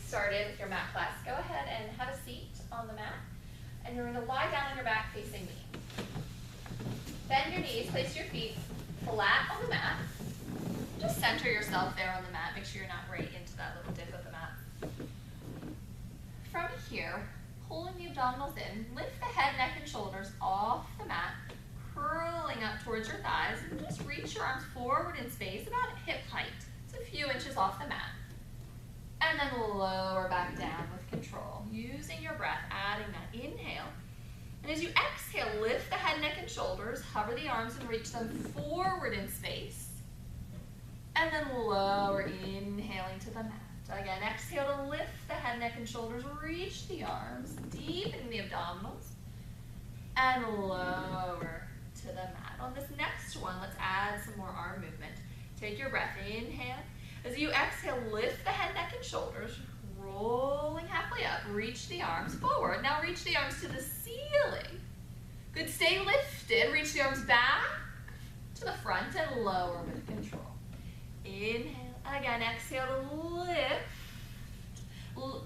started with your mat class, go ahead and have a seat on the mat. And you're going to lie down on your back facing me. Bend your knees, place your feet flat on the mat. Just center yourself there on the mat. Make sure you're not right into that little dip of the mat. From here, pulling the abdominals in, lift the head, neck, and shoulders off the mat, curling up towards your thighs, and just reach your arms forward in space, about hip height. It's a few inches off the mat. And then lower back down with control, using your breath, adding that inhale. And as you exhale, lift the head, neck, and shoulders, hover the arms and reach them forward in space. And then lower, inhaling to the mat. Again, exhale to lift the head, neck, and shoulders, reach the arms, deepen the abdominals, and lower to the mat. On this next one, let's add some more arm movement. Take your breath, inhale. As you exhale, lift the head, neck, and shoulders, rolling halfway up, reach the arms forward. Now reach the arms to the ceiling. Good, stay lifted, reach the arms back to the front and lower with control. Inhale, again, exhale to lift.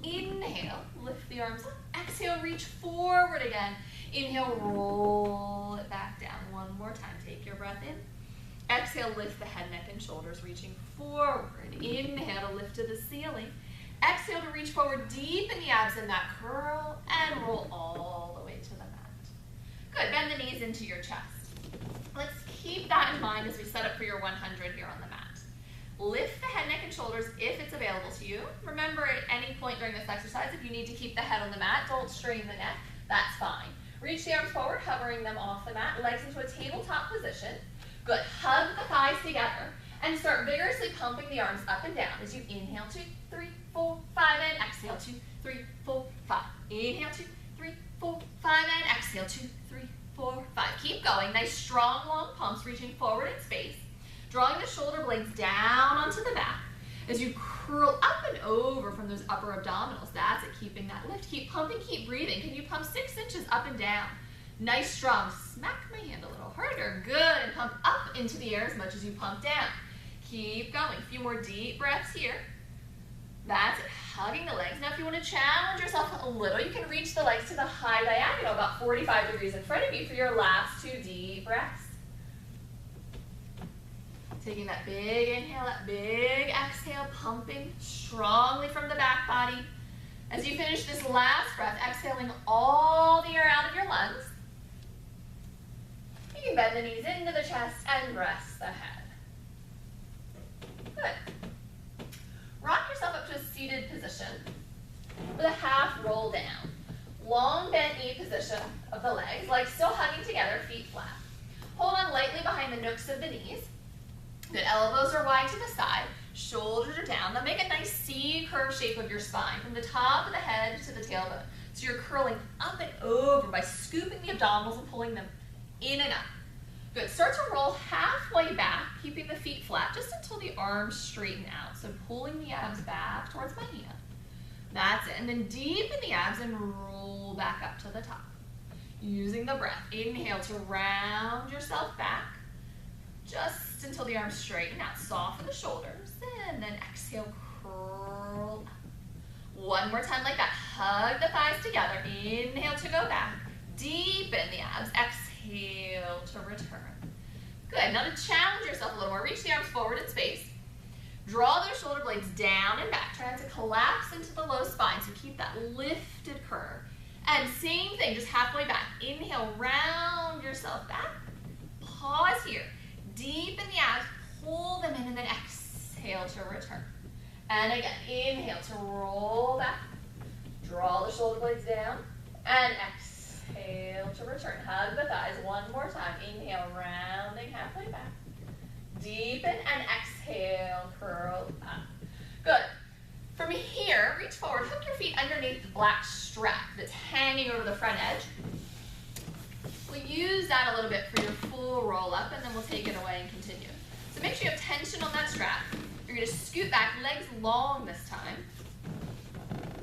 Inhale, lift the arms up. Exhale, reach forward again. Inhale, roll it back down. One more time, take your breath in. Exhale, lift the head, neck, and shoulders, reaching forward. Inhale to lift to the ceiling. Exhale to reach forward, deepen the abs in that curl, and roll all the way to the mat. Good, bend the knees into your chest. Let's keep that in mind as we set up for your 100 here on the mat. Lift the head, neck, and shoulders if it's available to you. Remember, at any point during this exercise, if you need to keep the head on the mat, don't strain the neck, that's fine. Reach the arms forward, hovering them off the mat, legs into a tabletop position. Good, hug the thighs together and start vigorously pumping the arms up and down as you inhale 2, 3, 4, 5, and exhale 2, 3, 4, 5. Inhale 2, 3, 4, 5, and exhale 2, 3, 4, 5. Keep going, nice strong long pumps reaching forward in space. Drawing the shoulder blades down onto the back as you curl up and over from those upper abdominals. That's it, keeping that lift. Keep pumping, keep breathing. Can you pump 6 inches up and down? Nice, strong. Smack my hand a little harder. Good, and pump up into the air as much as you pump down. Keep going. A few more deep breaths here. That's it, hugging the legs. Now if you want to challenge yourself a little, you can reach the legs to the high diagonal, about 45 degrees in front of you for your last 2 deep breaths. Taking that big inhale, that big exhale, pumping strongly from the back body. As you finish this last breath, exhaling all the air out of your lungs. You can bend the knees into the chest and rest the head. Good. Rock yourself up to a seated position with a half roll down. Long bent knee position of the legs still hugging together, feet flat. Hold on lightly behind the nooks of the knees. Good, elbows are wide to the side, shoulders are down. Now make a nice C curve shape of your spine from the top of the head to the tailbone. So you're curling up and over by scooping the abdominals and pulling them in and up. Good, start to roll halfway back, keeping the feet flat just until the arms straighten out. So pulling the abs back towards my hand. That's it, and then deepen the abs and roll back up to the top. Using the breath, inhale to round yourself back. Just until the arms straighten out. Soften the shoulders, and then exhale, curl up. One more time like that. Hug the thighs together. Inhale to go back. Deepen the abs. Exhale to return. Good. Now to challenge yourself a little more, reach the arms forward in space. Draw those shoulder blades down and back. Try not to collapse into the low spine, so keep that lifted curve. And same thing, just halfway back. Inhale, round yourself back. Pause here. Deepen the abs, pull them in, and then exhale to return. And again, inhale to roll back. Draw the shoulder blades down, and exhale to return. Hug the thighs one more time. Inhale, rounding halfway back. Deepen, and exhale, curl up. Good. From here, reach forward, hook your feet underneath the black strap that's hanging over the front edge. We'll use that a little bit for your full roll up, and then we'll take it away and continue. So make sure you have tension on that strap. You're going to scoot back, legs long this time,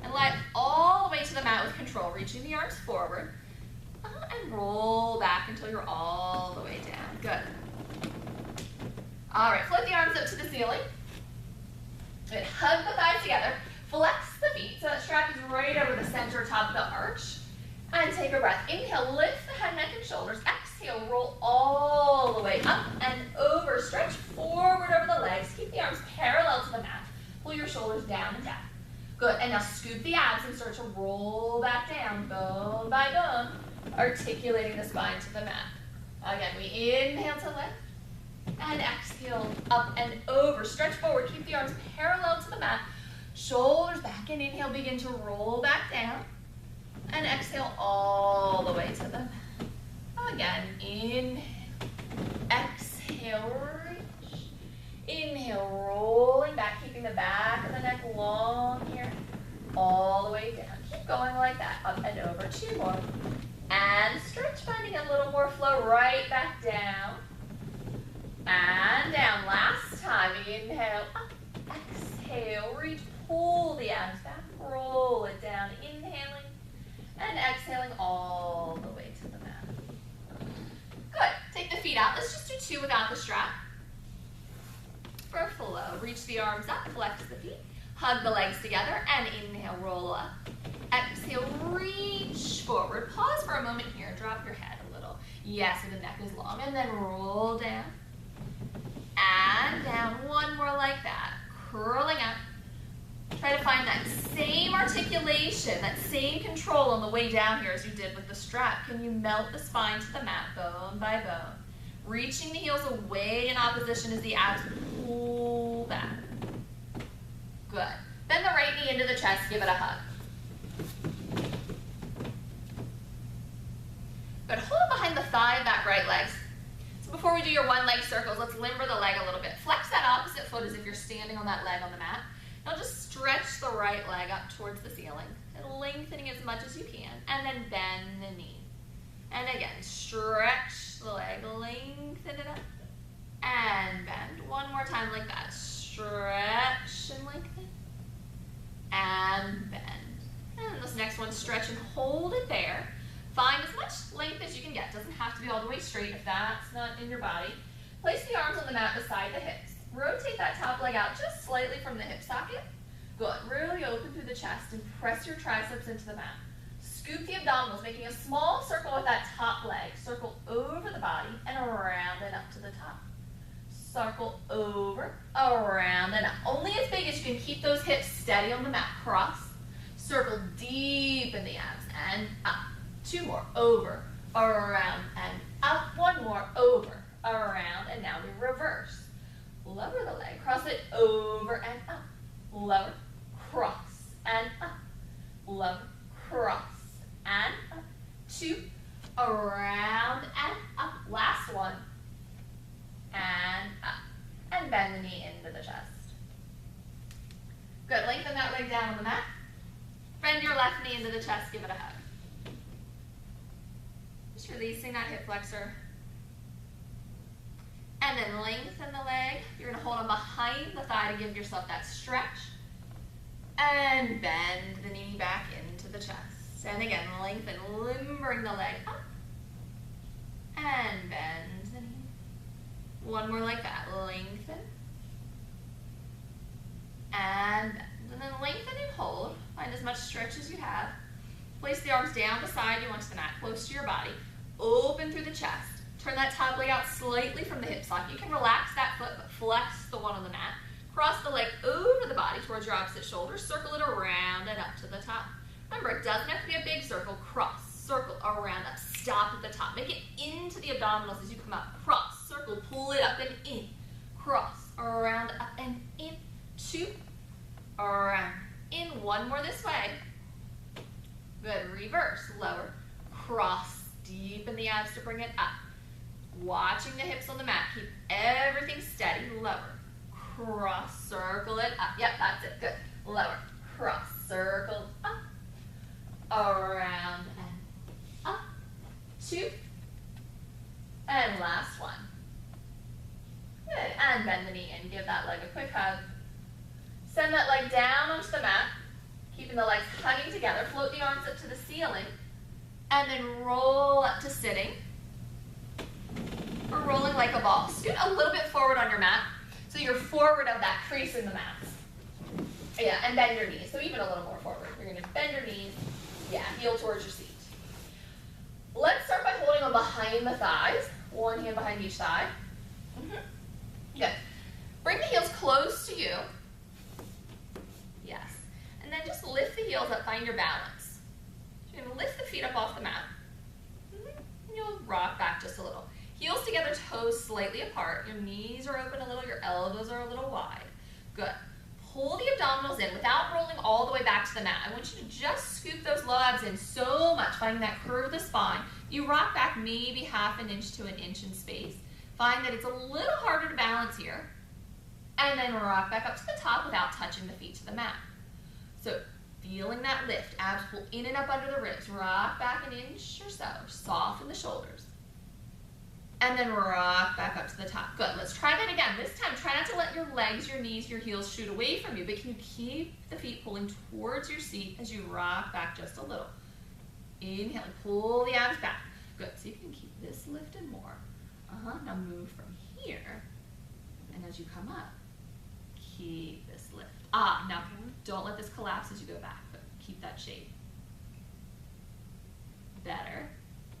and lie all the way to the mat with control, reaching the arms forward, and roll back until you're all the way down. Good. All right, float the arms up to the ceiling. Good. Hug the thighs together. Flex the feet so that strap is right over the center top of the arch. And take a breath. Inhale, lift the head, neck, and shoulders. Exhale, roll all the way up and over. Stretch forward over the legs. Keep the arms parallel to the mat. Pull your shoulders down and down. Good. And now scoop the abs and start to roll back down, bone by bone, articulating the spine to the mat. Again, we inhale to lift and exhale up and over. Stretch forward. Keep the arms parallel to the mat. Shoulders back and inhale, begin to roll back down. And exhale all the way to the mat. Again, inhale, exhale, reach. Inhale, rolling back, keeping the back of the neck long here, all the way down. Keep going like that, up and over, 2 more. And stretch, finding a little more flow, right back down. And down, last time, inhale, up, exhale, reach, pull the abs back, roll it down, inhaling. And exhaling all the way to the mat. Good. Take the feet out. Let's just do 2 without the strap. For flow, reach the arms up, flex the feet, hug the legs together, and inhale, roll up. Exhale, reach forward. Pause for a moment here. Drop your head a little. Yes, so the neck is long. And then roll down. And down. 1 more like that. Curling up. Try to find that same articulation, that same control on the way down here as you did with the strap. Can you melt the spine to the mat, bone by bone? Reaching the heels away in opposition as the abs pull back. Good. Bend the right knee into the chest, give it a hug. Good. Hold behind the thigh of that right leg. So before we do your 1 leg circles, let's limber the leg a little bit. Flex that opposite foot as if you're standing on that leg on the mat. Now just stretch the right leg up towards the ceiling, and lengthening as much as you can, and then bend the knee. And again, stretch the leg, lengthen it up, and bend. 1 more time like that. Stretch and lengthen, and bend. And this next one, stretch and hold it there. Find as much length as you can get. Doesn't have to be all the way straight if that's not in your body. Place the arms on the mat beside the hips. Rotate that top leg out just slightly from the hip socket. Good. Really open through the chest and press your triceps into the mat. Scoop the abdominals, making a small circle with that top leg. Circle over the body and around and up to the top. Circle over, around, and up. Only as big as you can keep those hips steady on the mat. Cross. Circle deep in the abs and up. 2 more. Over, around, and up. 1 more. Over, around, and now we reverse. Lower the leg, cross it over and up. Lower, cross, and up. Lower, cross, and up. 2, around and up. Last one. And up. And bend the knee into the chest. Good. Lengthen that leg down on the mat. Bend your left knee into the chest. Give it a hug. Just releasing that hip flexor. And then lengthen the leg. You're going to hold on behind the thigh to give yourself that stretch. And bend the knee back into the chest. And again, lengthen, limbering the leg up. And bend the knee. 1 more like that. Lengthen. And bend. And then lengthen and hold. Find as much stretch as you have. Place the arms down beside you onto the mat, close to your body. Open through the chest. Turn that top leg out slightly from the hip socket. You can relax that foot, but flex the one on the mat. Cross the leg over the body towards your opposite shoulder. Circle it around and up to the top. Remember, it doesn't have to be a big circle. Cross, circle, around, up. Stop at the top. Make it into the abdominals as you come up. Cross, circle, pull it up and in. Cross, around, up and in. 2, around, in. 1 more this way. Good. Reverse, lower, cross, deepen the abs to bring it up. Watching the hips on the mat. Keep everything steady. Lower. Cross. Circle it up. Yep, that's it. Good. Lower. Cross. Circle up. Around and up. 2. And last one. Good. And bend the knee in. Give that leg a quick hug. Send that leg down onto the mat. Keeping the legs hugging together. Float the arms up to the ceiling. And then roll up to sitting. Or rolling like a ball. Scoot a little bit forward on your mat so you're forward of that crease in the mat. Yeah, and bend your knees. So even a little more forward. You're going to bend your knees. Yeah, heel towards your seat. Let's start by holding on behind the thighs. One hand behind each thigh. Good. Bring the heels close to you. Yes. And then just lift the heels up, find your balance. You're going to lift the feet up off the mat. And you'll rock back just a little. Heels together, toes slightly apart. Your knees are open a little, your elbows are a little wide. Good. Pull the abdominals in without rolling all the way back to the mat. I want you to just scoop those low abs in so much, finding that curve of the spine. You rock back maybe half an inch to an inch in space. Find that it's a little harder to balance here. And then rock back up to the top without touching the feet to the mat. So feeling that lift, abs pull in and up under the ribs. Rock back an inch or so, soften the shoulders. And then rock back up to the top. Good, let's try that again. This time, try not to let your legs, your knees, your heels shoot away from you, but can you keep the feet pulling towards your seat as you rock back just a little? Inhale, pull the abs back. Good, see if you can keep this lifted more. Now move from here, and as you come up, keep this lift. Now don't let this collapse as you go back, but keep that shape. Better,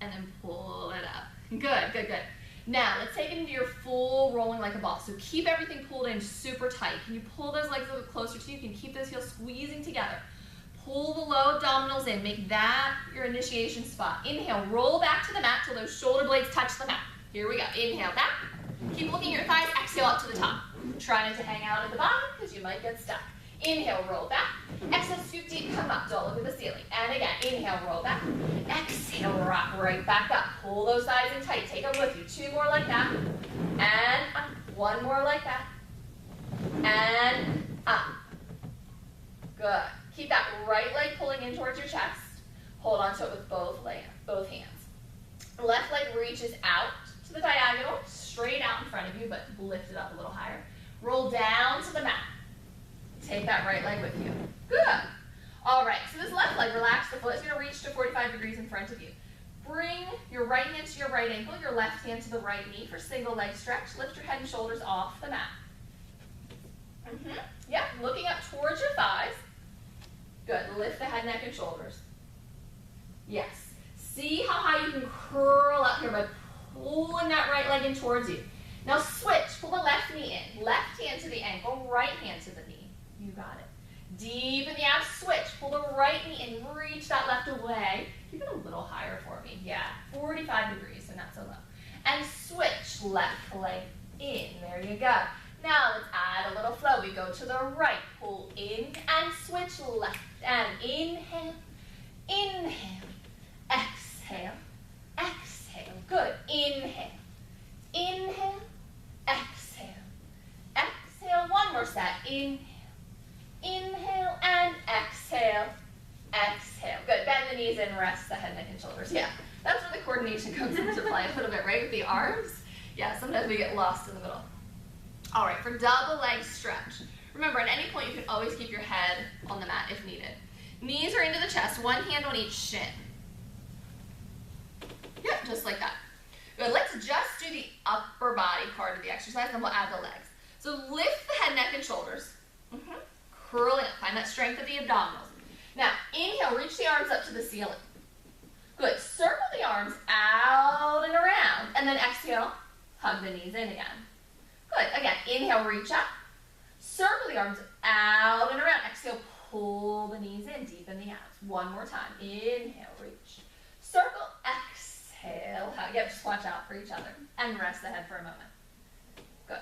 and then pull it up. Good, good, good. Now, let's take it into your full rolling like a ball. So keep everything pulled in super tight. Can you pull those legs a little closer to you? Can you keep those heels squeezing together? Pull the low abdominals in. Make that your initiation spot. Inhale, roll back to the mat till those shoulder blades touch the mat. Here we go. Inhale back. Keep looking at your thighs. Exhale up to the top. Try not to hang out at the bottom because you might get stuck. Inhale, roll back. Exhale, scoop deep, come up. Don't look at the ceiling. And again, inhale, roll back. Exhale, rock right back up. Pull those thighs in tight. Take them with you. 2 more like that. And up. 1 more like that. And up. Good. Keep that right leg pulling in towards your chest. Hold on to it with both hands. Left leg reaches out to the diagonal, straight out in front of you, but lift it up a little higher. Roll down to the mat. Take that right leg with you. Good. All right, so this left leg, relax the foot. It's going to reach to 45 degrees in front of you. Bring your right hand to your right ankle, your left hand to the right knee for single leg stretch. Lift your head and shoulders off the mat. Yep, looking up towards your thighs. Good, lift the head, neck, and shoulders. Yes. See how high you can curl up here by pulling that right leg in towards you. Now switch, pull the left knee in. Left hand to the ankle, right hand to the knee. You got it. Deep in the abs, switch. Pull the right knee in, reach that left away. Keep it a little higher for me. Yeah, 45 degrees, so not so low. And switch, left leg in. There you go. Now let's add a little flow. We go to the right, pull in and switch left. And inhale, inhale, exhale, exhale. Good. Inhale, inhale, exhale, exhale. 1 more set. Inhale, inhale, and exhale, exhale. Good. Bend the knees and rest the head, neck, and shoulders. Yeah, that's where the coordination comes into play a little bit, right? With the arms. Yeah, sometimes we get lost in the middle. All right, for double leg stretch. Remember, at any point, you can always keep your head on the mat if needed. Knees are into the chest, 1 hand on each shin. Yep, just like that. Good, let's just do the upper body part of the exercise, and we'll add the legs. So lift the head, neck, and shoulders. Curling up, find that strength of the abdominals. Now, inhale, reach the arms up to the ceiling. Good, circle the arms out and around, and then exhale, hug the knees in again. Good, again, inhale, reach up. Circle the arms out and around. Exhale, pull the knees in, deepen the abs. 1 more time. Inhale, reach. Circle, exhale. Yep, just watch out for each other. And rest the head for a moment. Good.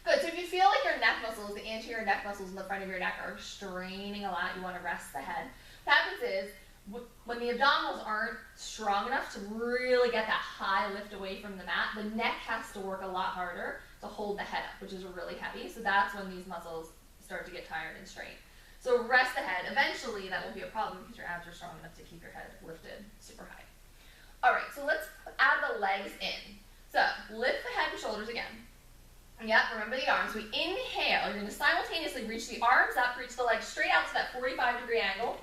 Good, so if you feel like your neck muscles, the anterior neck muscles in the front of your neck are straining a lot, you want to rest the head. What happens is, when the abdominals aren't strong enough to really get that high lift away from the mat, the neck has to work a lot harder to hold the head up, which is really heavy. So that's when these muscles start to get tired and strained. So rest the head. Eventually, that won't be a problem because your abs are strong enough to keep your head lifted super high. All right, so let's add the legs in. So lift the head and shoulders again. Yep, remember the arms. We inhale. You're going to simultaneously reach the arms up, reach the legs straight out to that 45-degree angle.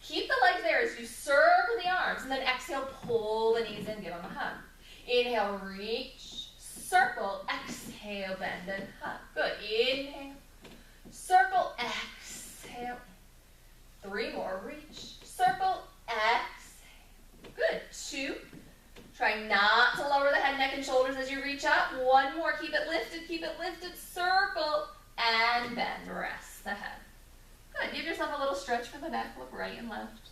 Keep the legs there as you circle the arms, and then exhale, pull the knees in, give them a hug. Inhale, reach, circle, exhale, bend and hug. Good. Inhale, circle, exhale. One more, keep it lifted, circle, and bend, rest the head. Good, give yourself a little stretch for the neck, look right and left.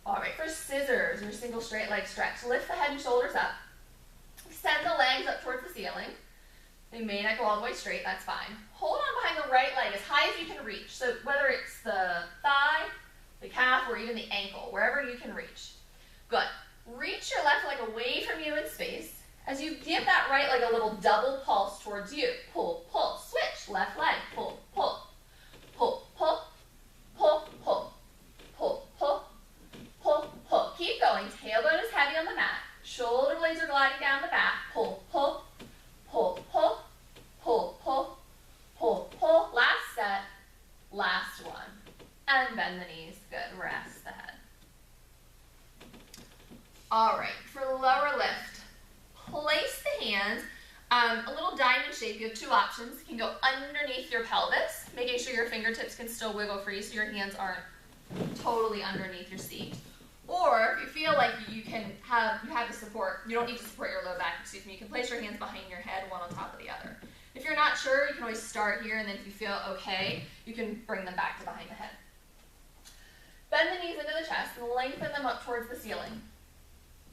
All right, for scissors, your single straight leg stretch, lift the head and shoulders up. Extend the legs up towards the ceiling. They may not go all the way straight, that's fine. Hold on behind the right leg as high as you can reach. So whether it's the thigh, the calf, or even the ankle, wherever you can reach. Good. Reach your left leg away from you in space. As you give that right leg a little double pulse towards you. Pull, pull, switch, left leg, pull, pull. Pull, pull, pull, pull, pull, pull, pull, pull. Keep going. Tailbone is heavy on the mat. Shoulder blades are gliding down the back. Pull, pull, pull, pull, pull, pull, pull, pull. Last set, last one. And bend the knees. Good. Rest the head. All right, for lower lift, place the hands a little diamond shape. You have two options. You can go underneath your pelvis, making sure your fingertips can still wiggle free so your hands aren't totally underneath your seat. Or if you feel like you have the support, you don't need to support your low back, excuse me, you can place your hands behind your head, one on top of the other. If you're not sure, you can always start here, and then if you feel okay, you can bring them back to behind the head. Bend the knees into the chest and lengthen them up towards the ceiling.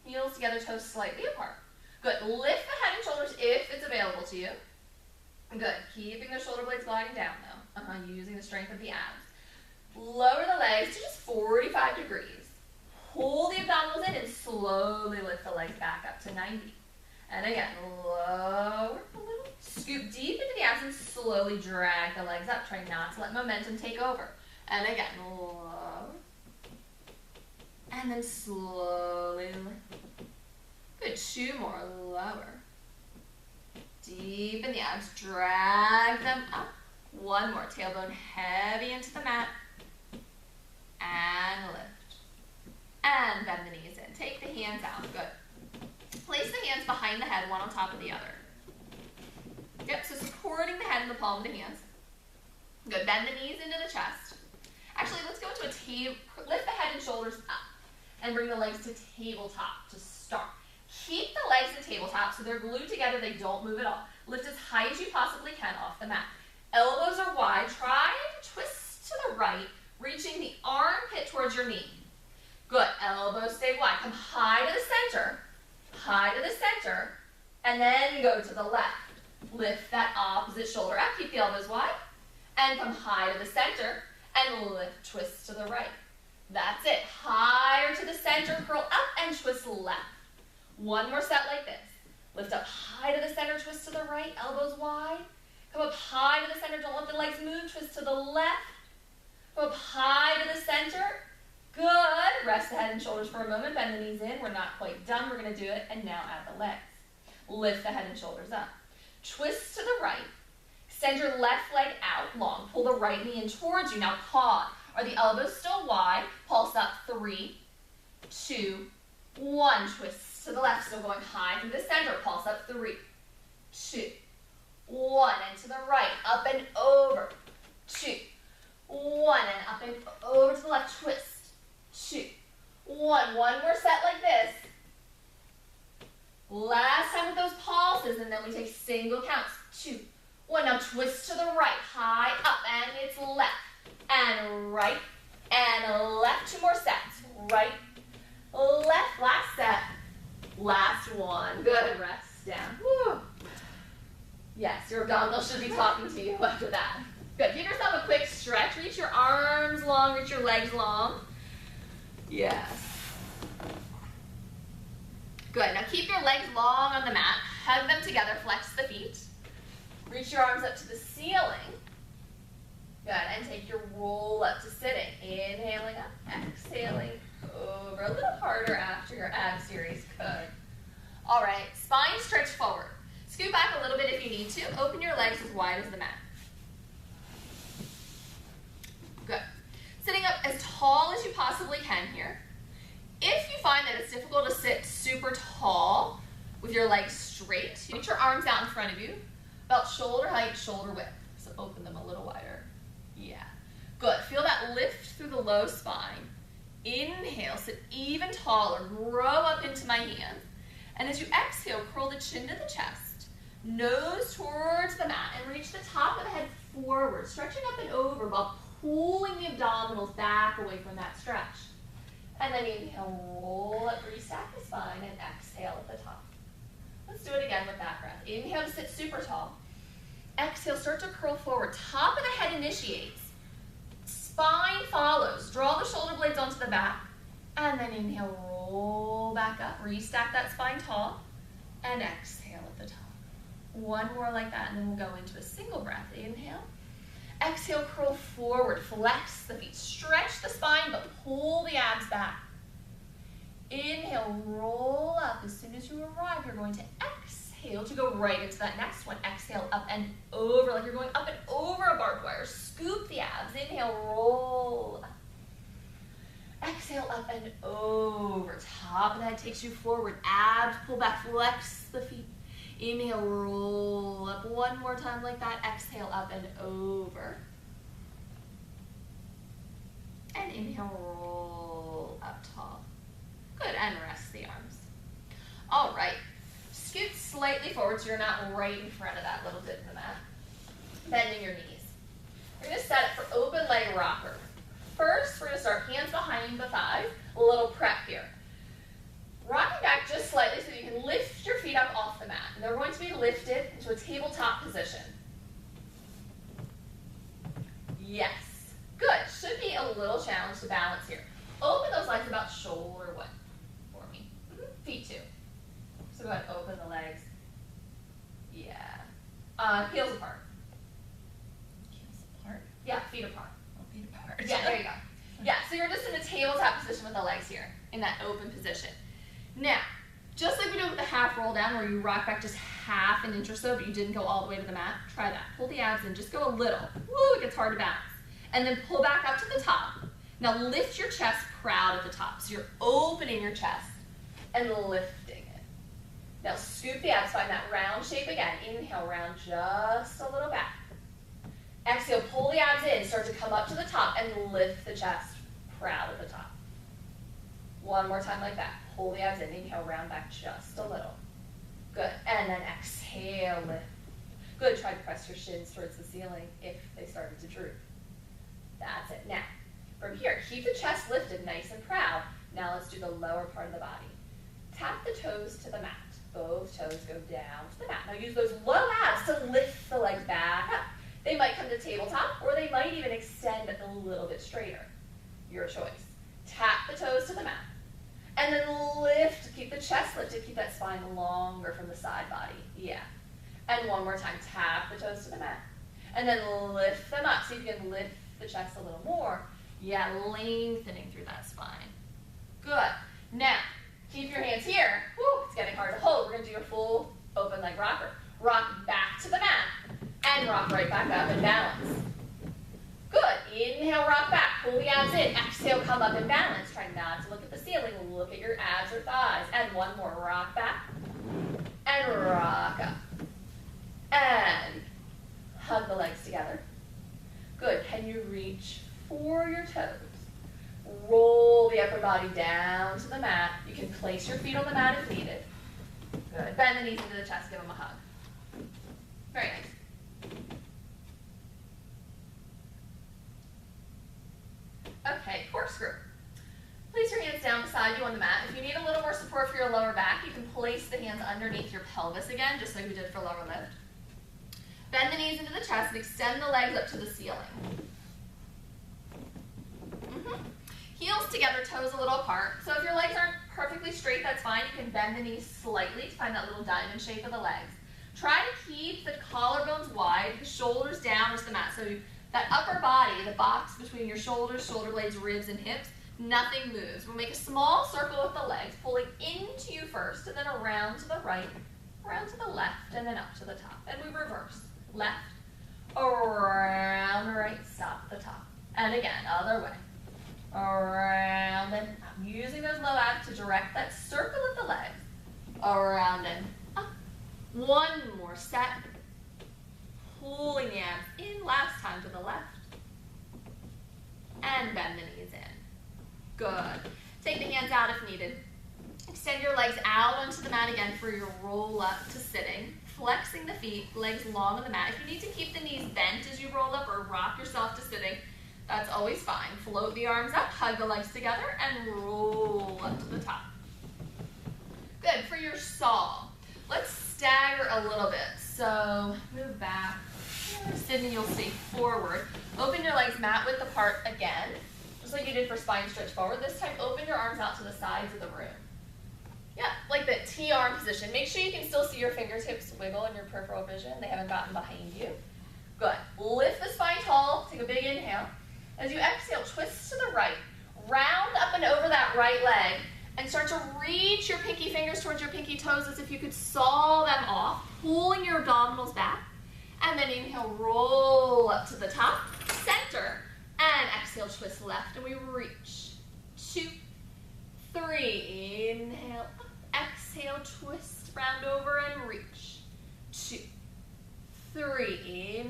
Heels together, toes slightly apart. Good. Lift the head and shoulders if it's available to you. Good. Keeping the shoulder blades gliding down though. Using the strength of the abs. Lower the legs to just 45 degrees. Pull the abdominals in and slowly lift the legs back up to 90. And again, lower a little. Scoop deep into the abs and slowly drag the legs up. Try not to let momentum take over. And again, lower. And then slowly lift. Good, two more, lower. Deep in the abs, drag them up. One more, tailbone heavy into the mat. And lift. And bend the knees in. Take the hands out, good. Place the hands behind the head, one on top of the other. Yep, so supporting the head in the palm of the hands. Good, bend the knees into the chest. Actually, let's go into a table, lift the head and shoulders up. And bring the legs to tabletop to start. Keep the legs in tabletop so they're glued together, they don't move at all. Lift as high as you possibly can off the mat. Elbows are wide, try to twist to the right, reaching the armpit towards your knee. Good, elbows stay wide. Come high to the center, and then go to the left. Lift that opposite shoulder up, keep the elbows wide, and come high to the center, and lift, twist to the right. That's it. Higher to the center, curl up and twist left. One more set like this. Lift up high to the center, twist to the right, elbows wide. Come up high to the center, don't let the legs move, twist to the left. Come up high to the center. Good. Rest the head and shoulders for a moment, bend the knees in. We're not quite done, we're gonna do it, and now add the legs. Lift the head and shoulders up. Twist to the right. Extend your left leg out long. Pull the right knee in towards you. Now pause. Are the elbows still wide? Pulse up, 3, 2, 1. Twist to the left, still going high through the center. Pulse up, 3, 2, 1. And to the right, up and over. 2, 1. And up and over to the left. Twist. 2, 1. One more set like this. Last time with those pulses, and then we take single counts. 2, 1. Now twist to the right, high up, and it's left. And right, and left. 2 more sets. Right, left, last set. Last one. Good, rest down. Woo. Yes, your abdominals should be talking to you after that. Good, give yourself a quick stretch. Reach your arms long, reach your legs long. Yes. Good, now keep your legs long on the mat. Hug them together, flex the feet. Reach your arms up to the ceiling. Good, and take your roll up to sitting. Inhaling up, exhaling over. A little harder after your ab series. Good. All right, spine stretch forward. Scoot back a little bit if you need to. Open your legs as wide as the mat. Good. Sitting up as tall as you possibly can here. If you find that it's difficult to sit super tall with your legs straight, reach your arms out in front of you, about shoulder height, shoulder width. So open them a little wider. Yeah. Good. Feel that lift through the low spine. Inhale, sit even taller, grow up into my hands. And as you exhale, curl the chin to the chest, nose towards the mat, and reach the top of the head forward, stretching up and over while pulling the abdominals back away from that stretch. And then inhale, roll up, restack the spine, and exhale at the top. Let's do it again with that breath. Inhale to sit super tall. Exhale, start to curl forward. Top of the head initiates. Spine follows. Draw the shoulder blades onto the back. And then inhale, roll back up. Restack that spine tall. And exhale at the top. One more like that, and then we'll go into a single breath. Inhale. Exhale, curl forward. Flex the feet. Stretch the spine, but pull the abs back. Inhale, roll up. As soon as you arrive, you're going to exhale to go right into that next one. Exhale, up and over, like you're going up and over a barbed wire. Scoop the abs. Inhale, roll up. Exhale, up and over. Top of the head takes you forward. Abs, pull back, flex the feet. Inhale, roll up. One more time like that. Exhale, up and over. And inhale, roll up tall. Good, and rest the arms. All right, scoot slightly forward so you're not right in front of that little dip in the mat. Bending your knees. We're gonna set it for open leg rocker. First, we're gonna start hands behind the thighs, a little prep here. Rocking back just slightly so you can lift your feet up off the mat. And they're going to be lifted into a tabletop position. Yes, good. Should be a little challenge to balance here. Open those legs about shoulder width for me. Feet too. So go ahead and open the legs. Yeah. Heels apart. Heels apart? Yeah, feet apart. Oh, feet apart. Yeah, there you go. Yeah, so you're just in a tabletop position with the legs here, in that open position. Now, just like we did with the half roll down where you rock back just half an inch or so, but you didn't go all the way to the mat, try that. Pull the abs in, just go a little. Woo, it gets hard to balance. And then pull back up to the top. Now lift your chest proud at the top. So you're opening your chest and lifting it. Now scoop the abs, find that round shape again. Inhale, round just a little back. Exhale, pull the abs in, start to come up to the top and lift the chest proud at the top. One more time like that. Pull the abs in, inhale, round back just a little. Good, and then exhale, lift. Good, try to press your shins towards the ceiling if they started to droop. That's it. Now, from here, keep the chest lifted nice and proud. Now let's do the lower part of the body. Tap the toes to the mat. Both toes go down to the mat. Now use those low abs to lift the legs back up. They might come to tabletop, or they might even extend a little bit straighter. Your choice. Tap the toes to the mat. And then lift, keep the chest lifted, keep that spine longer from the side body. Yeah. And one more time, tap the toes to the mat. And then lift them up. See if you can lift the chest a little more. Yeah, lengthening through that spine. Good. Now, keep your hands here. Woo, it's getting hard to hold. We're going to do your full open leg rocker. Rock back to the mat and rock right back up and balance. Good. Inhale, rock back. Pull the abs in. Exhale, come up and balance. Try not to look at the ceiling. Look at your abs or thighs. And one more. Rock back and rock up. And hug the legs together. Good. Can you reach for your toes? Roll the upper body down to the mat. You can place your feet on the mat if needed. Good. Bend the knees into the chest. Give them a hug. Very nice. Okay, corkscrew. Place your hands down beside you on the mat. If you need a little more support for your lower back, you can place the hands underneath your pelvis again, just like we did for lower lift. Bend the knees into the chest and extend the legs up to the ceiling. Heels together, toes a little apart. So if your legs aren't perfectly straight, that's fine. You can bend the knees slightly to find that little diamond shape of the legs. Try to keep the collarbones wide, the shoulders down to the mat. So that upper body, the box between your shoulders, shoulder blades, ribs, and hips, nothing moves. We'll make a small circle with the legs, pulling into you first, and then around to the right, around to the left, and then up to the top. And we reverse. Left, around, right, stop at the top. And again, other way. Around and up. Using those low abs to direct that circle of the legs. Around and up. One more set. Pulling the abs in last time to the left. And bend the knees in. Good. Take the hands out if needed. Extend your legs out onto the mat again for your roll up to sitting. Flexing the feet, legs long on the mat. If you need to keep the knees bent as you roll up or rock yourself to sitting, that's always fine. Float the arms up, hug the legs together, and roll up to the top. Good. For your saw, let's stagger a little bit. So move back. Sitting, you'll stay forward. Open your legs mat width apart again, just like you did for spine stretch forward. This time, open your arms out to the sides of the room. Yeah, like the T-arm position. Make sure you can still see your fingertips wiggle in your peripheral vision. They haven't gotten behind you. Good. Lift the spine tall. Take a big inhale. As you exhale, twist to the right. Round up and over that right leg and start to reach your pinky fingers towards your pinky toes as if you could saw them off, pulling your abdominals back. And then inhale, roll up to the top, center, and exhale, twist left, and we reach. 2, 3, inhale, up, exhale, twist, round over and reach. 2, 3, inhale,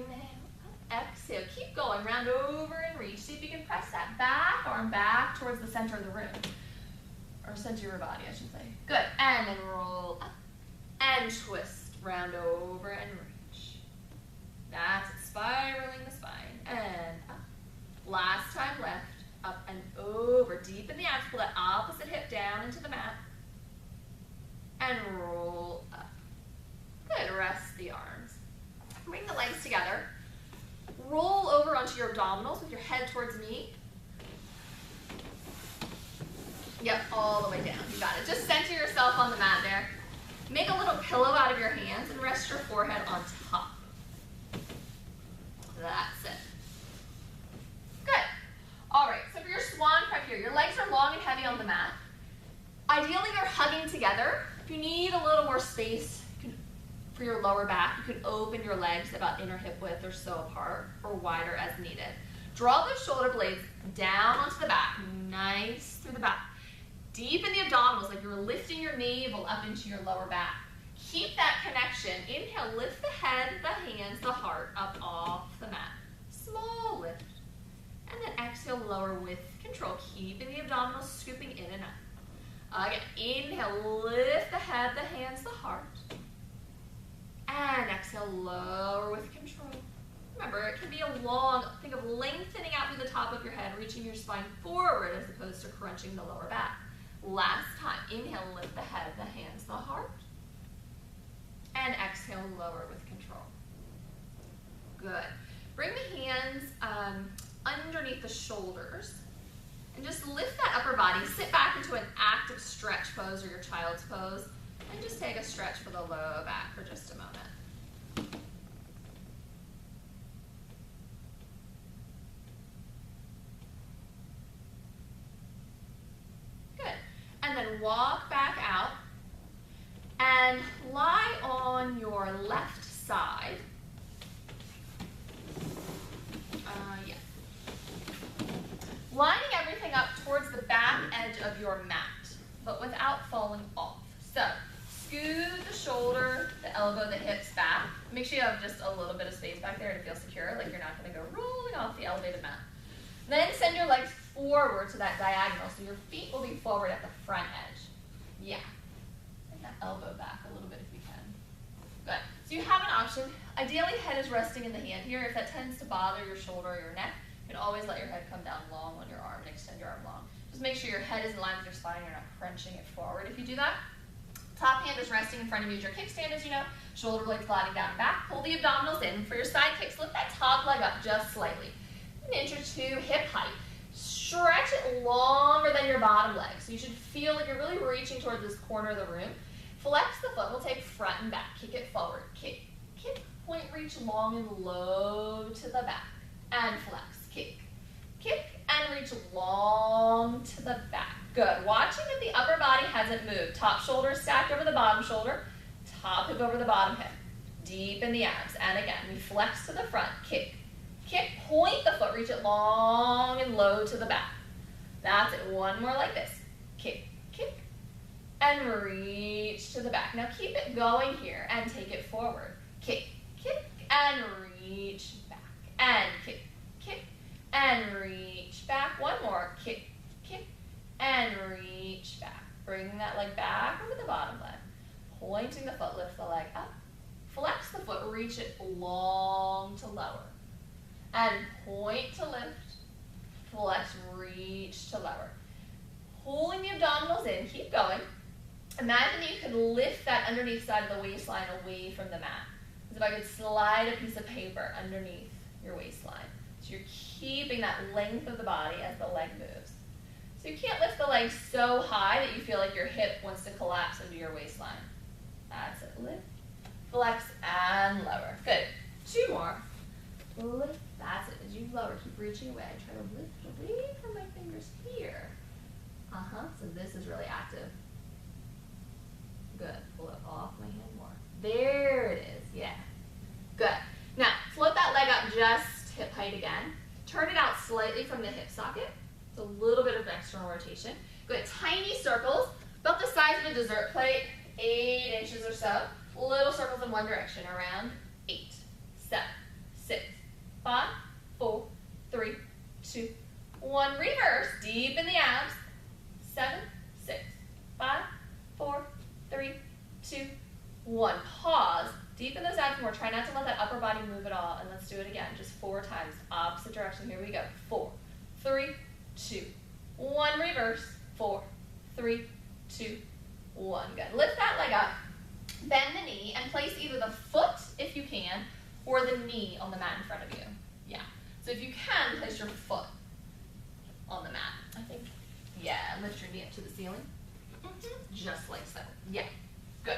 up, exhale, keep going, round over and reach. See if you can press that back arm back towards the center of the room, or center of your body, I should say. Good, and then roll up, and twist, round over and reach. That's it, spiraling the spine, and up. Last time left, up and over, deep in the abs, pull that opposite hip down into the mat, and roll up. Good, rest the arms. Bring the legs together. Roll over onto your abdominals with your head towards me. Yep, all the way down, you got it. Just center yourself on the mat there. Make a little pillow out of your hands and rest your forehead on top. That's it. Good. All right, so for your swan prep here, your legs are long and heavy on the mat. Ideally, they're hugging together. If you need a little more space for your lower back, you can open your legs about inner hip width or so apart, or wider as needed. Draw those shoulder blades down onto the back, nice through the back. Deep in the abdominals, like you're lifting your navel up into your lower back. Keep that connection. Inhale, lift the head, the hands, the heart up off the mat. Small lift. And then exhale, lower with control. Keeping the abdominals scooping in and up. Again, inhale, lift the head, the hands, the heart. And exhale, lower with control. Remember, it can be a long, think of lengthening out through the top of your head, reaching your spine forward as opposed to crunching the lower back. Last time, inhale, lift the head, the hands, the heart. And exhale, lower with control. Good. Bring the hands underneath the shoulders and just lift that upper body. Sit back into an active stretch pose or your child's pose and just take a stretch for the low back for just a moment. Good. And then walk back out. And lie on your left side. Yeah. Lining everything up towards the back edge of your mat, but without falling off. So, scoot the shoulder, the elbow, the hips back. Make sure you have just a little bit of space back there to feel secure, like you're not going to go rolling off the elevated mat. Then send your legs forward to that diagonal, so your feet will be forward at the front edge. Yeah. Elbow back a little bit if you can. Good. So you have an option. Ideally, head is resting in the hand here. If that tends to bother your shoulder or your neck, you can always let your head come down long on your arm and extend your arm long. Just make sure your head is in line with your spine. You're not crunching it forward if you do that. Top hand is resting in front of you as your kickstand, as you know. Shoulder blades gliding down and back. Pull the abdominals in. For your side kicks, lift that top leg up just slightly. An inch or two, hip height. Stretch it longer than your bottom leg. So you should feel like you're really reaching towards this corner of the room. Flex the foot, we'll take front and back, kick it forward, kick, kick, point reach long and low to the back, and flex, kick, kick, and reach long to the back. Good, watching that the upper body hasn't moved. Top shoulder stacked over the bottom shoulder, top hip over the bottom hip, deep in the abs, and again, we flex to the front, kick, kick, point the foot, reach it long and low to the back. That's it, one more like this, kick, kick, and reach to the back. Now keep it going here and take it forward. Kick, kick, and reach back. And kick, kick, and reach back. One more. Kick, kick, and reach back. Bring that leg back over the bottom leg. Pointing the foot, lift the leg up. Flex the foot, reach it long to lower. And point to lift. Flex, reach to lower. Pulling the abdominals in, keep going. Imagine you could lift that underneath side of the waistline away from the mat. As if I could slide a piece of paper underneath your waistline. So you're keeping that length of the body as the leg moves. So you can't lift the leg so high that you feel like your hip wants to collapse into your waistline. That's it. Lift, flex, and lower. Good. 2 more. Lift. That's it. As you lower, keep reaching away. Try to lift away from my fingers here. So this is really active. Good. Pull it off my hand more. There it is. Yeah. Good. Now, float that leg up just hip height again. Turn it out slightly from the hip socket. It's a little bit of external rotation. Good. Tiny circles, about the size of a dessert plate, 8 inches or so. Little circles in one direction, around 8, 7, 6, 5, 4, 3, 2, 1. Reverse. Deep in the abs. 7, 6, 5, 4, 3, 2, 1. Pause. Deep in those abs more. Try not to let that upper body move at all. And let's do it again. Just 4 times. Opposite direction. Here we go. 4, 3, 2, 1. Reverse. 4, 3, 2, 1. Good. Lift that leg up. Bend the knee and place either the foot, if you can, or the knee on the mat in front of you. Yeah. So if you can, place your foot on the mat. I think. Yeah. Lift your knee up to the ceiling. Just like so. Yeah. Good.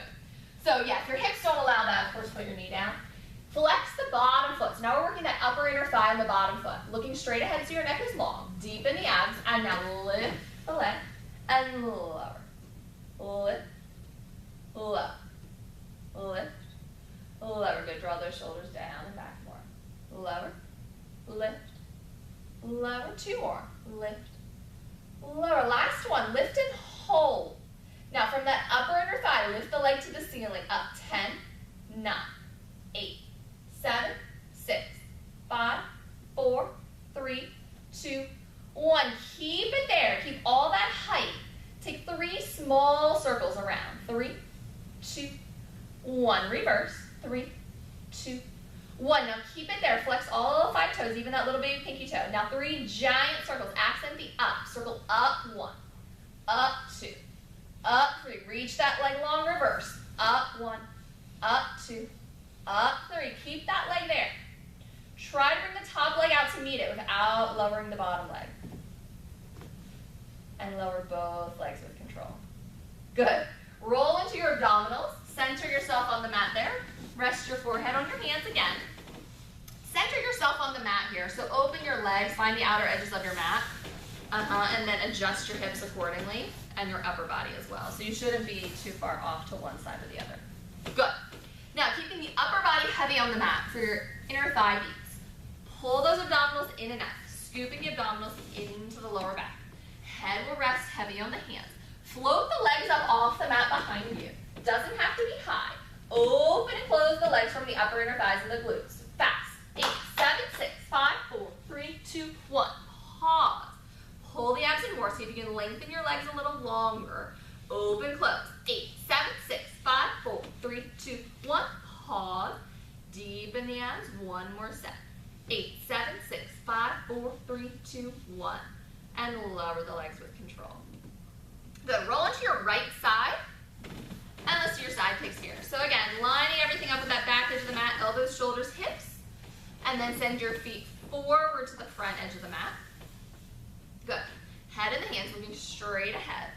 So yeah, if your hips don't allow that, of course, put your knee down. Flex the bottom foot. So now we're working that upper inner thigh and the bottom foot. Looking straight ahead so your neck is long. Deep in the abs. And now lift the leg and lower. Lift. Low. Lift. Lower. Good. Draw those shoulders down and back more. Lower. Lift. Lower. 2 more. Lift. Lower. Last one. Lift and hold. Now from that upper inner thigh, lift the leg to the ceiling. Up 10, 9, 8, 7, 6, 5, 4, 3, 2, 1. Keep it there. Keep all that height. Take 3 small circles around. 3, 2, 1. Reverse. 3, 2, 1. Now keep it there. Flex all 5 toes, even that little baby pinky toe. Now 3 giant circles. Accent the up. Circle up 1, up 2, up 3. Reach that leg long. Reverse. Up 1, up 2, up 3. Keep that leg there. Try to bring the top leg out to meet it without lowering the bottom leg. And lower both legs with control. Good. Roll into your abdominals. Center yourself on the mat there. Rest your forehead on your hands again. Center yourself on the mat here. So open your legs. Find the outer edges of your mat. And then adjust your hips accordingly. And your upper body as well. So you shouldn't be too far off to one side or the other. Good. Now keeping the upper body heavy on the mat for your inner thigh beats. Pull those abdominals in and out. Scooping the abdominals into the lower back. Head will rest heavy on the hands. Float the legs up off the mat behind you. Doesn't have to be high. Open and close the legs from the upper inner thighs and the glutes. Fast. 8, 7, 6, 5, 4, 3, 2, 1. Pause. Pull the abs in more. See if you can lengthen your legs a little longer. Open, close. 8, 7, 6, 5, 4, 3, 2, 1. Pause. Deepen the abs. 1 more set. 8, 7, 6, 5, 4, 3, 2, 1. And lower the legs with control. Good. Roll into your right side. And let's do your side kicks here. So again, lining everything up with that back edge of the mat, elbows, shoulders, hips. And then send your feet forward to the front edge of the mat. Good. Head in the hands, looking straight ahead.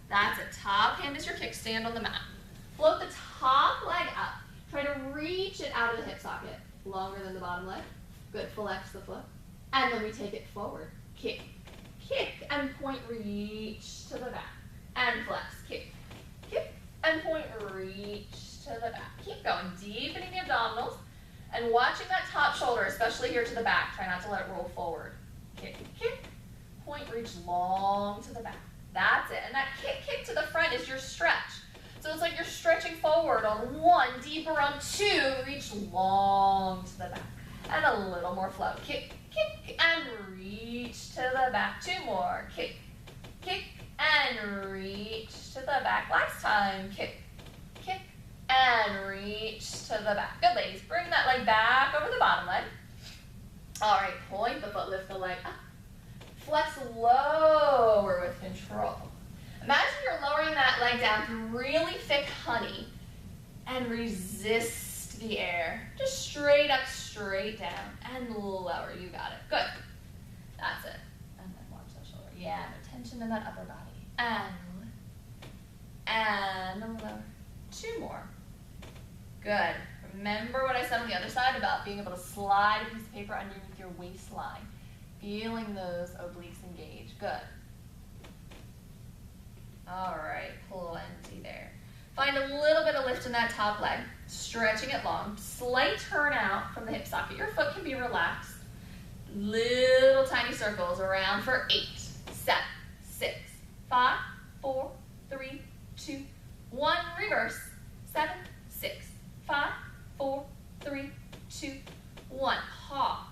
That's it. Top hand is your kickstand on the mat. Float the top leg up. Try to reach it out of the hip socket. Longer than the bottom leg. Good. Flex the foot. And then we take it forward. Kick. Kick and point, reach to the back. And flex. Kick. Kick and point, reach to the back. Keep going. Deepening the abdominals. And watching that top shoulder, especially here to the back. Try not to let it roll forward. Kick. Kick. Point, reach long to the back. That's it. And that kick to the front is your stretch. So it's like you're stretching forward on 1, deeper on 2, reach long to the back. And a little more flow. Kick, kick, and reach to the back. 2 more. Kick, kick, and reach to the back. Last time, kick, kick, and reach to the back. Good, ladies. Bring that leg back over the bottom leg. All right, point the foot, lift the leg up. Flex lower with control. Imagine you're lowering that leg down through really thick honey and resist the air. Just straight up, straight down, and lower. You got it. Good. That's it. And then watch that shoulder. Yeah, no tension in that upper body. And lower. 2 more. Good. Remember what I said on the other side about being able to slide a piece of paper underneath your waistline. Feeling those obliques engage. Good. All right, plenty there. Find a little bit of lift in that top leg, stretching it long. Slight turn out from the hip socket. Your foot can be relaxed. Little tiny circles around for 8, 7, 6, 5, 4, 3, 2, 1. Reverse. 7, 6, 5, 4, 3, 2, 1. Pause.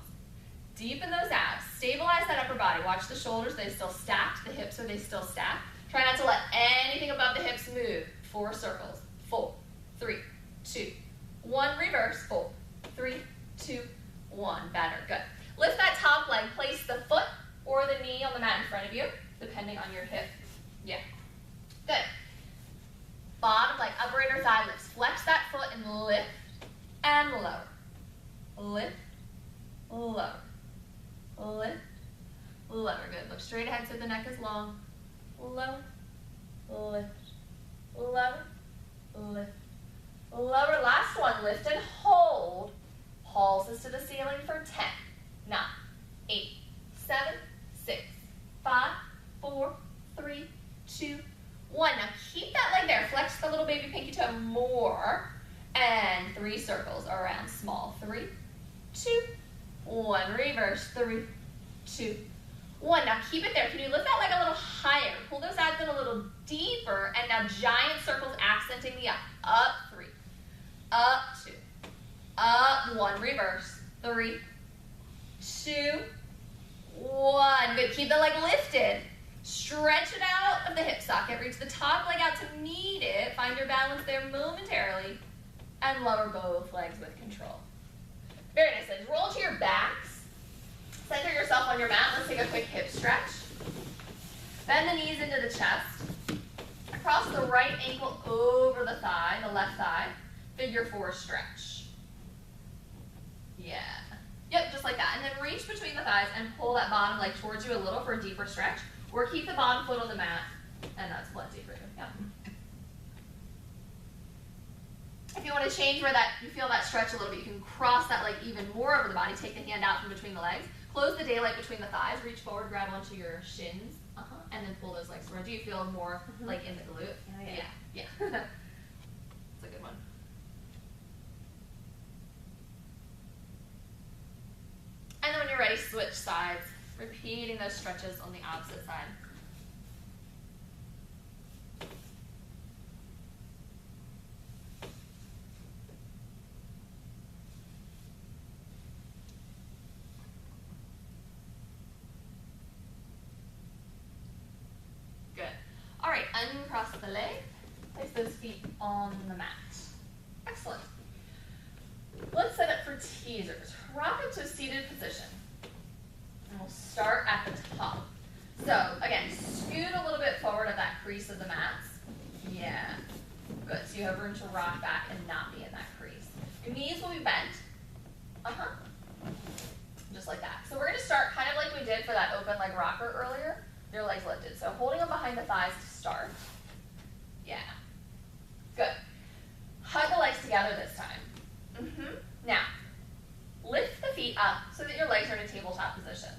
Deepen those abs. Stabilize that upper body. Watch the shoulders. They still stacked. The hips, are they still stacked? Try not to let anything above the hips move. 4 circles. 4, 3, 2, 1. Reverse. 4, 3, 2, 1. Better. Good. Lift that top leg. Place the foot or the knee on the mat in front of you, depending on your hip. Yeah. Good. Bottom leg, upper inner thigh lifts. Flex that foot and lift and lower. Lift, lower. Lift, lower. Good. Look straight ahead so the neck is long. Lower, lift, lower, lift, lower. Last one. Lift and hold. Pulses to the ceiling for 10, 9, 8, 7, 6, 5, 4, 3, 2, 1. Now keep that leg there. Flex the little baby pinky toe more. And 3 circles around small. 3, 2, 1. Reverse. 3, 2, 1. Now keep it there. Can you lift that leg a little higher? Pull those abs in a little deeper. And now giant circles accenting the up. Up 3. Up 2. Up 1. Reverse. 3, 2, 1. Good. Keep the leg lifted. Stretch it out of the hip socket. Reach the top leg out to meet it. Find your balance there momentarily. And lower both legs with control. Very nice, ladies. Roll to your backs. Center yourself on your mat. Let's take a quick hip stretch. Bend the knees into the chest. Cross the right ankle over the thigh, the left thigh. Figure 4 stretch. Yeah. Yep, just like that. And then reach between the thighs and pull that bottom leg towards you a little for a deeper stretch. Or keep the bottom foot on the mat. And that's plenty for you. Yeah. If you want to change where you feel that stretch a little bit, you can cross that leg even more over the body. Take the hand out from between the legs. Close the daylight between the thighs. Reach forward, grab onto your shins. And then pull those legs forward. Do you feel more like in the glute? Yeah. It's a good one. And then when you're ready, switch sides. Repeating those stretches on the opposite side. Good. All right, uncross the leg. Place those feet on the mat. Excellent. Let's set up for teasers. Rock up to a seated position. And we'll start at the top. So, again, scoot a little bit forward at that crease of the mats. Yeah. Good. So you have room to rock back and not be in that crease. Your knees will be bent. Just like that. So we're going to start kind of like we did for that open leg rocker earlier. Your legs lifted. So holding them behind the thighs to start. Yeah. Good. Hug the legs together this time. Now, lift the feet up so that your legs are in a tabletop position.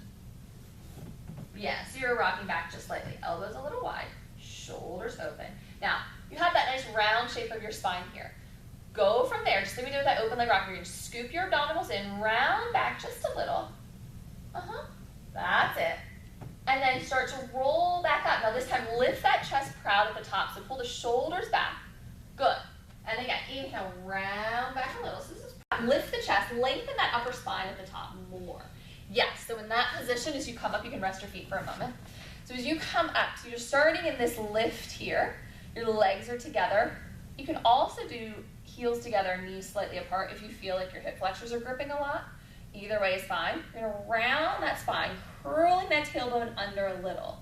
Yeah, so you're rocking back just slightly. Elbows a little wide, shoulders open. Now, you have that nice round shape of your spine here. Go from there, just like we did with that open leg rocker. You're going to scoop your abdominals in, round back just a little. That's it. And then start to roll back up. Now this time, lift that chest proud at the top. So pull the shoulders back. Good. And again, inhale, round back a little. So this is lift the chest, lengthen that upper spine at the top more. Yes, so in that position, as you come up, you can rest your feet for a moment. So as you come up, so you're starting in this lift here, your legs are together. You can also do heels together, knees slightly apart if you feel like your hip flexors are gripping a lot. Either way is fine. You're gonna round that spine, curling that tailbone under a little.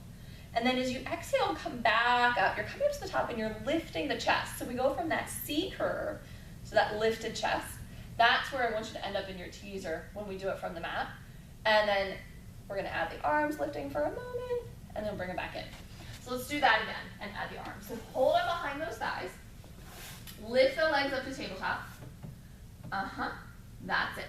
And then as you exhale, come back up. You're coming up to the top and you're lifting the chest. So we go from that C curve to that lifted chest. That's where I want you to end up in your teaser when we do it from the mat. And then we're gonna add the arms lifting for a moment and then bring it back in. So let's do that again and add the arms. So hold up behind those thighs. Lift the legs up to tabletop. That's it.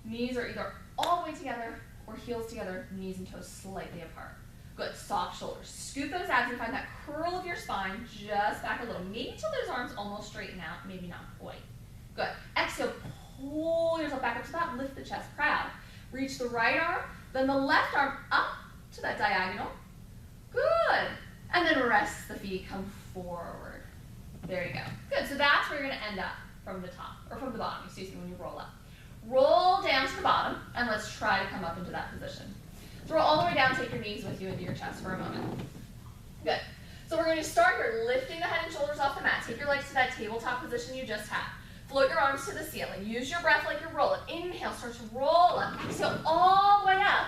Knees are either all the way together or heels together, knees and toes slightly apart. Good, soft shoulders. Scoop those abs and find that curl of your spine just back a little. Maybe till those arms almost straighten out, maybe not quite. Good. Exhale, pull yourself back up to that, lift the chest, proud. Reach the right arm, then the left arm up to that diagonal. Good. And then rest the feet, come forward. There you go. Good, so that's where you're gonna end up from the top, or from the bottom, excuse me, when you roll up. Roll down to the bottom, and let's try to come up into that position. So roll all the way down, take your knees with you into your chest for a moment. Good. So we're going to start here, lifting the head and shoulders off the mat. Take your legs to that tabletop position you just had. Float your arms to the ceiling. Use your breath like you're rolling. Inhale, start to roll up. Exhale all the way up,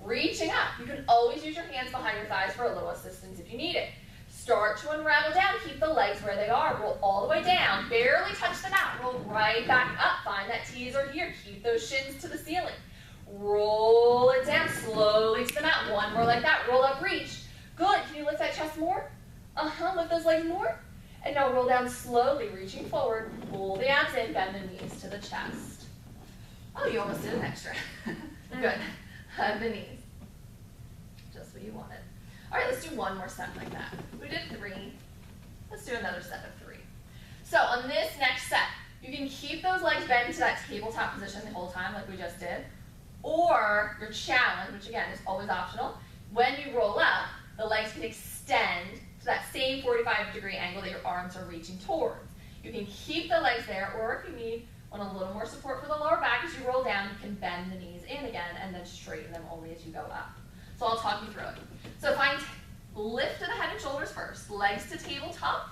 reaching up. You can always use your hands behind your thighs for a little assistance if you need it. Start to unravel down. Keep the legs where they are. Roll all the way down. Barely touch the mat. Roll right back up. Find that teaser here. Keep those shins to the ceiling. Roll it down slowly to the mat. One more like that. Roll up, reach. Good. Can you lift that chest more? Lift those legs more. And now roll down slowly, reaching forward. Pull the abs in, bend the knees to the chest. Oh, you almost did an extra. Good. Hug the knees. Just what you wanted. All right, let's do one more set like that. We did 3. Let's do another set of 3. So on this next set, you can keep those legs bent to that tabletop position the whole time like we just did. Or your challenge, which again is always optional, when you roll up, the legs can extend to that same 45-degree angle that your arms are reaching towards. You can keep the legs there, or if you need want a little more support for the lower back as you roll down, you can bend the knees in again and then straighten them only as you go up. So I'll talk you through it. So find lift to the head and shoulders first, legs to tabletop.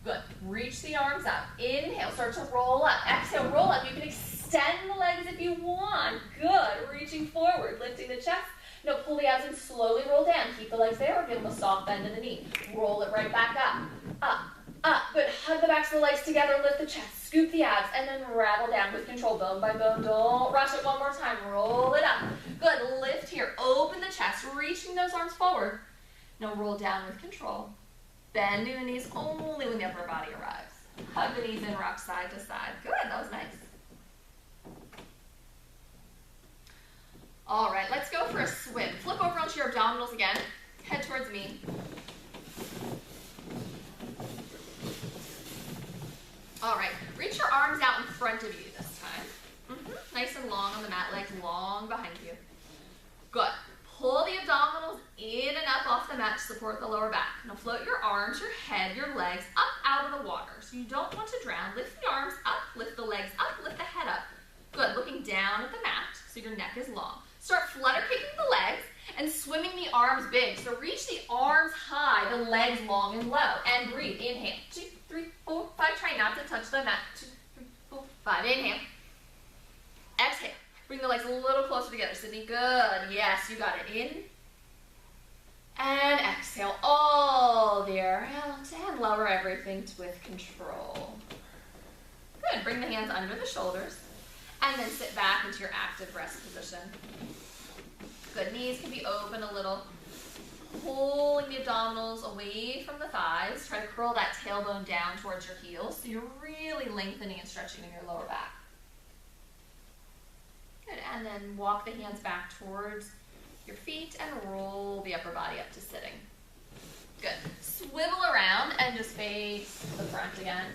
Good. Reach the arms up. Inhale, start to roll up. Exhale, roll up. You can extend the legs if you want. Good. Reaching forward, lifting the chest. Now pull the abs and slowly roll down. Keep the legs there or give them a soft bend in the knee. Roll it right back up. Up, up. Good. Hug the backs of the legs together, lift the chest. Scoop the abs and then ravel down with control, bone by bone. Don't rush it. One more time. Roll it up. Good. Lift here. Open the chest, reaching those arms forward. Now roll down with control. Bending the knees only when the upper body arrives. Hug the knees in, rock side to side. Good, that was nice. All right, let's go for a swim. Flip over onto your abdominals again. Head towards me. All right, reach your arms out in front of you this time. Nice and long on the mat, legs long behind you. Good. Pull the abdominals in and up off the mat to support the lower back. Now float your arms, your head, your legs up out of the water. So you don't want to drown. Lift the arms up, lift the legs up, lift the head up. Good, looking down at the mat so your neck is long. Start flutter kicking the legs and swimming the arms big. So reach the arms high, the legs long and low. And breathe. Inhale. 2, 3, 4, 5. Try not to touch the mat. 2, 3, 4, 5. Inhale. Exhale. Bring the legs a little closer together, Sydney. Good. Yes, you got it. In. And exhale all the air out. And lower everything with control. Good. Bring the hands under the shoulders. And then sit back into your active rest position. Good. Knees can be open a little. Pulling the abdominals away from the thighs. Try to curl that tailbone down towards your heels. So you're really lengthening and stretching in your lower back. Good, and then walk the hands back towards your feet and roll the upper body up to sitting. Good. Swivel around and just face the front again.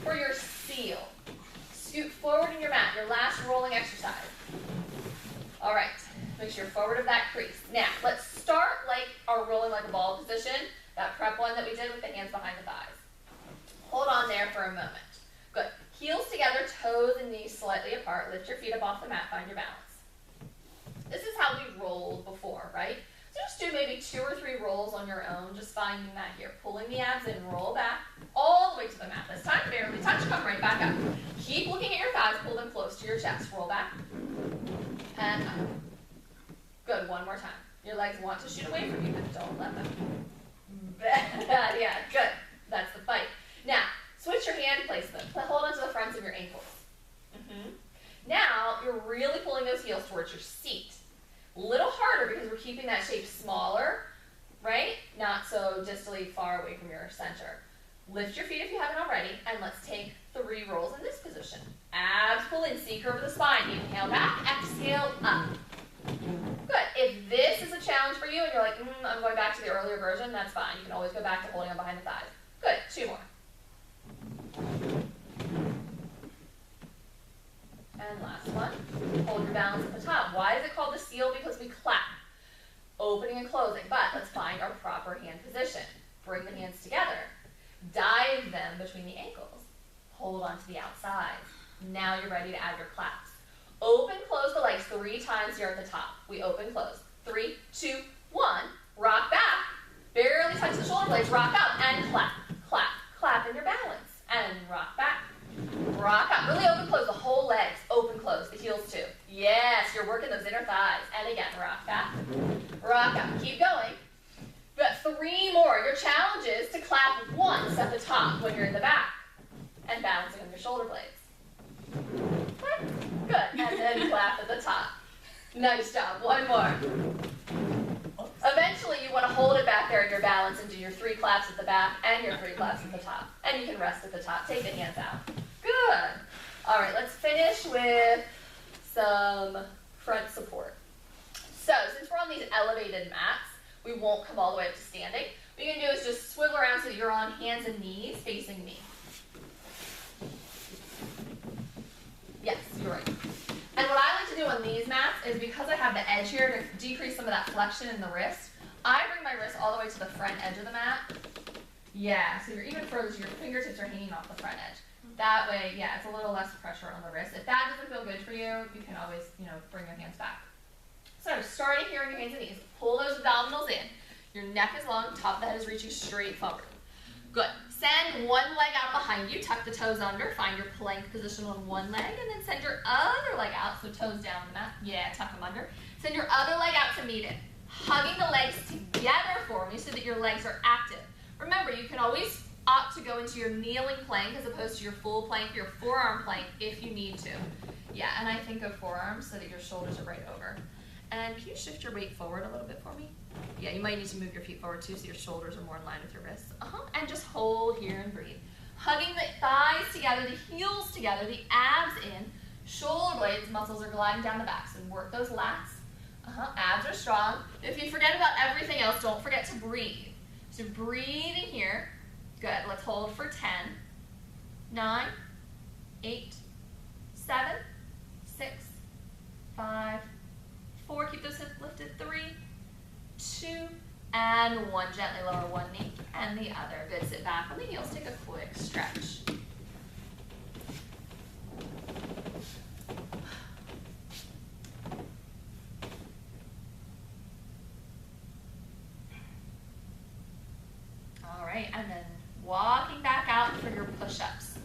For your seal, scoot forward in your mat, your last rolling exercise. All right, make sure you're forward of that crease. Now, let's start like our rolling like a ball position, that prep one that we did with the hands behind the thighs. Hold on there for a moment. Good. Heels together, toes and knees slightly apart. Lift your feet up off the mat, find your balance. This is how we rolled before, right? So just do maybe 2 or 3 rolls on your own, just finding that here. Pulling the abs in, roll back, all the way to the mat. This time, barely touch, come right back up. Keep looking at your thighs, pull them close to your chest. Roll back, and up. Good, one more time. Your legs want to shoot away from you, but don't let them. Yeah, good. That's the fight. Now, switch your hand placement. Hold onto the fronts of your ankles. Now, you're really pulling those heels towards your seat. A little harder because we're keeping that shape smaller, right? Not so distally far away from your center. Lift your feet if you haven't already, and let's take 3 rolls in this position. Abs pull in, seek over the spine. Inhale back, exhale up. Good. If this is a challenge for you and you're like, I'm going back to the earlier version, that's fine. You can always go back to holding on behind the thighs. Good. 2 more. And last one. Hold your balance at the top. Why is it called the seal? Because we clap. Opening and closing. But let's find our proper hand position. Bring the hands together. Dive them between the ankles. Hold on to the outside. Now you're ready to add your claps. Open, close the legs 3 times here at the top. We open, close. 3, 2, 1. Rock back. Barely touch the shoulder blades. Rock up and clap. Clap. Clap in your balance. And rock back. Rock up. Really open, close the whole legs. Open, close. The heels too. Yes, you're working those inner thighs. And again, rock back. Rock up. Keep going. We've got 3 more. Your challenge is to clap once at the top when you're in the back. And balancing on your shoulder blades. Good. And then clap at the top. Nice job. 1 more. Eventually, you want to hold it back there in your balance and do your 3 claps at the back and your 3 claps at the top. And you can rest at the top. Take the hands out. Good. All right, let's finish with some front support. So, since we're on these elevated mats, we won't come all the way up to standing. What you can do is just swivel around so that you're on hands and knees facing me. Yes, you're right. And what I like to do on these mats is because I have the edge here to decrease some of that flexion in the wrist, I bring my wrist all the way to the front edge of the mat. Yeah, so you're even further, so your fingertips are hanging off the front edge. That way, yeah, it's a little less pressure on the wrist. If that doesn't feel good for you, you can always, bring your hands back. So starting here on your hands and knees, pull those abdominals in. Your neck is long, top of the head is reaching straight forward. Good. Send one leg out behind you, tuck the toes under, find your plank position on one leg, and then send your other leg out, so toes down on the mat. Yeah, tuck them under. Send your other leg out to meet it. Hugging the legs together for me so that your legs are active. Remember, you can always opt to go into your kneeling plank as opposed to your full plank, your forearm plank if you need to. Yeah, and I think of forearms so that your shoulders are right over. And can you shift your weight forward a little bit for me? Yeah, you might need to move your feet forward too so your shoulders are more in line with your wrists. And just hold here and breathe. Hugging the thighs together, the heels together, the abs in, shoulder blades, muscles are gliding down the back. So work those lats. Abs are strong. If you forget about everything else, don't forget to breathe. So breathe in here. Good. Let's hold for 10, 9, 8, 7, 6, 5, 4. Keep those hips lifted. 3, 2, and 1. Gently lower one knee and the other. Good. Sit back on the heels. Take a quick stretch. All right, and then walking back out for your push-ups.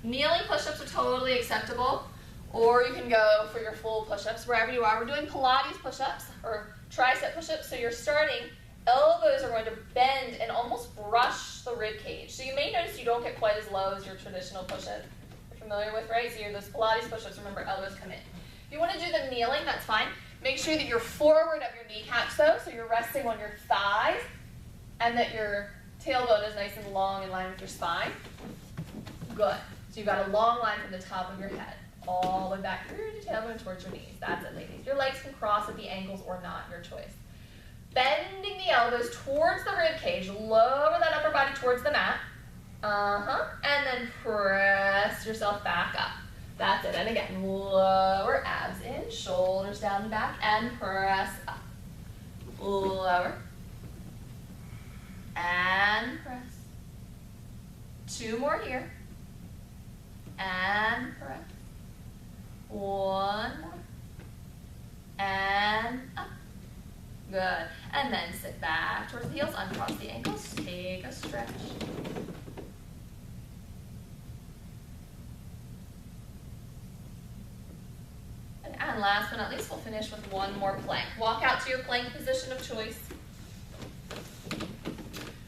Kneeling push-ups are totally acceptable, or you can go for your full push-ups wherever you are. We're doing Pilates push-ups or tricep push-ups, so you're starting, elbows are going to bend and almost brush the rib cage. So you may notice you don't get quite as low as your traditional push-up you're familiar with, right? So you're those Pilates push-ups, remember, elbows come in. If you want to do them kneeling, that's fine. Make sure that you're forward of your kneecaps though, so you're resting on your thighs, and that your tailbone is nice and long in line with your spine. Good. So you've got a long line from the top of your head all the way back through your tailbone towards your knees. That's it, ladies. Your legs can cross at the ankles or not, your choice. Bending the elbows towards the rib cage. Lower that upper body towards the mat. And then press yourself back up. That's it. And again, lower abs in, shoulders down and back, and press up. Lower. And press. 2 more here. And press. 1 more. And up. Good. And then And last but not least, we'll finish with one more plank. Walk out to your plank position of choice.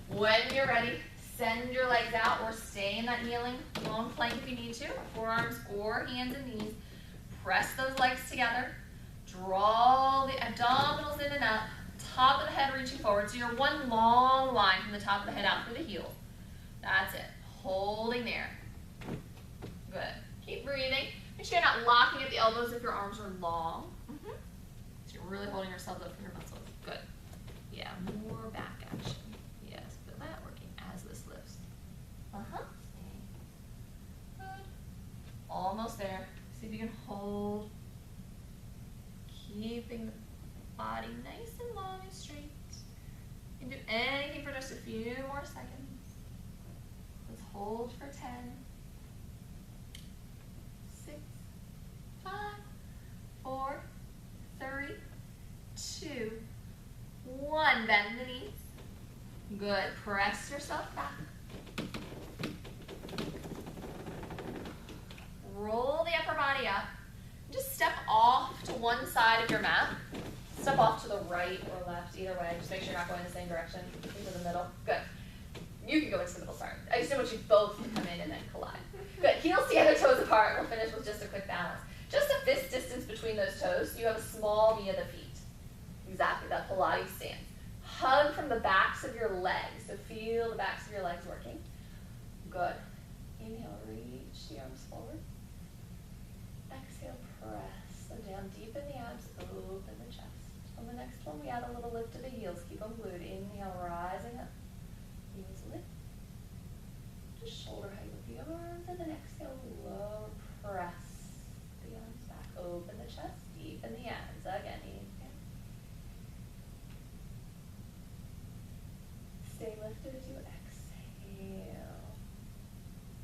When you're ready, send your legs out or stay in that kneeling long plank if you need to. Forearms or hands and knees. Press those legs together. Draw the abdominals in and up. Top of the head reaching forward. So you're one long line from the top of the head out through the heels. That's it. Holding there. Good. Keep breathing. Make sure you're not locking at the elbows if your arms are long. So you're really holding yourself up from your muscles. Good. Yeah, more back action. Yes, but that working as this lifts. Good. Almost there. See if you can hold. Keeping the body nice and long and straight. You can do anything for just a few more seconds. Let's hold for 10. 6, 5, 4, 3, 2, 1. Bend the knees. Good. Press yourself back. Roll the upper body up. Just step off to one side of your mat. Step off to the right or left, either way. Just make sure you're not going the same direction. Into the middle. Good. You can go into the middle, sorry. I just don't want you both to come in and then collide. Good. Heels together, toes apart. We'll finish with just a quick balance. Just a fist distance between those toes. You have a small knee of the feet. Exactly, that Pilates stance. Hug from the backs of your legs. So feel the backs of your legs working. Good. Inhale, reach the arms forward. Exhale, press them down deep in the abs, open the chest. On the next one, we add a little lift to the heels. Keep them glued. Inhale, rising up. Heels lift. Just shoulder height with the arms. And then exhale, lower, press the arms back. Open the chest, deep in the abs. Again, inhale. Stay lifted as you exhale.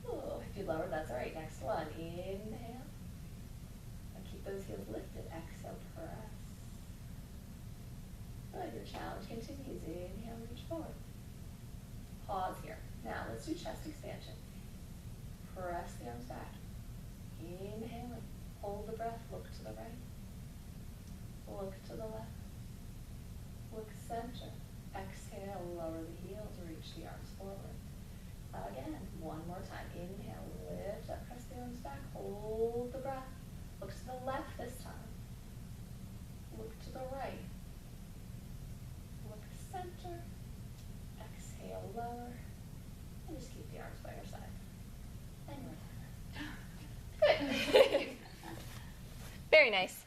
Oh, if you lowered, that's all right. Next one, inhale. Those heels lifted. Exhale, press. Good. Your challenge continues. Inhale, reach forward. Pause here. Now let's do chest expansion. Press the arms back. Inhale. Hold the breath. Look to the right. Look to the left. Look center. Exhale. Lower the heels. Reach the arms forward. Again. One more time. Inhale. Lift up. Press the arms back. Hold the breath. Look to the left this time. Look to the right. Look center. Exhale, lower. And just keep the arms by your side. And your left. Good. Very nice.